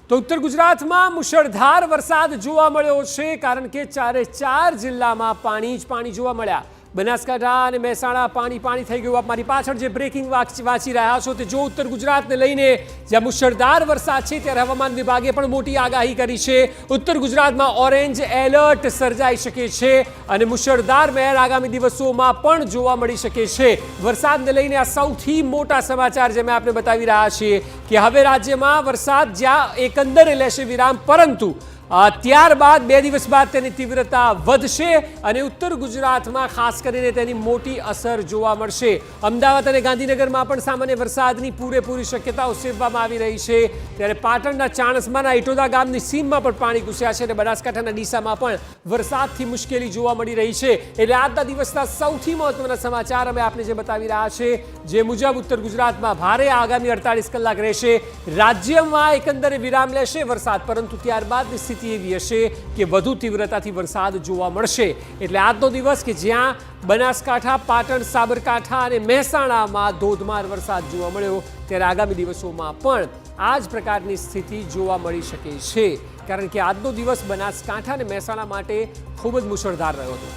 તો ઉત્તર ગુજરાતમાં મુશળધાર વરસાદ જોવા મળ્યો છે કારણ કે ચારે ચાર જિલ્લામાં પાણી જ પાણી જોવા મળ્યા। બનાસકાંઠા અને મહેસાણા પાણી થઈ ગયું। આપ મારી પાછળ જે બ્રેકિંગ વાંચી રહ્યા છો તે જો ઉત્તર ગુજરાતને લઈને જ્યાં મુશળધાર વરસાદ છે ત્યારે હવામાન વિભાગે પણ મોટી આગાહી કરી છે। ઉત્તર ગુજરાતમાં ઓરેન્જ એલર્ટ સર્જાઈ શકે છે અને મુશળધાર મહેર આગામી દિવસોમાં પણ જોવા મળી શકે છે। વરસાદને લઈને આ સૌથી મોટા સમાચાર જે મેં આપને બતાવી રહ્યા છીએ કે હવે રાજ્યમાં વરસાદ જ્યાં એકંદરે લેશે વિરામ, પરંતુ ત્યારબાદ 2 દિવસ બાદ તેની તીવ્રતા વધશે અને ઉત્તર ગુજરાતમાં ખાસ કરીને તેની મોટી અસર જોવા મળશે। અમદાવાદ અને ગાંધીનગરમાં પણ સામાન્ય વરસાદની પૂરેપૂરી શક્યતાઓ સેવવામાં આવી રહી છે, ત્યારે પાટણના ચાણસ્માના ઇટોદા ગામની સીમમાં પણ પાણી ઘૂસ્યા છે અને બનાસકાંઠાના ડીસામાં પણ વરસાદથી મુશ્કેલી જોવા મળી રહી છે। એટલે આજના દિવસના સૌથી મહત્વના સમાચાર અમે આપને જે બતાવી રહ્યા છે, જે મુજબ ઉત્તર ગુજરાતમાં ભારે આગામી 48 કલાક રહેશે। રાજ્યમાં એકંદરે વિરામ લેશે વરસાદ, પરંતુ ત્યારબાદની સ્થિતિ એવી હશે કે વધુ તીવ્રતાથી વરસાદ જોવા મળશે। એટલે આજનો દિવસ કે જ્યાં બનાસકાંઠા, પાટણ, સાબરકાંઠા અને મહેસાણામાં ધોધમાર વરસાદ જોવા મળ્યો, ત્યારે આગામી દિવસોમાં પણ આ જ પ્રકારની સ્થિતિ જોવા મળી શકે છે, કારણ કે આજનો દિવસ બનાસકાંઠા અને મહેસાણા માટે ખૂબ જ મુશળધાર રહ્યો હતો।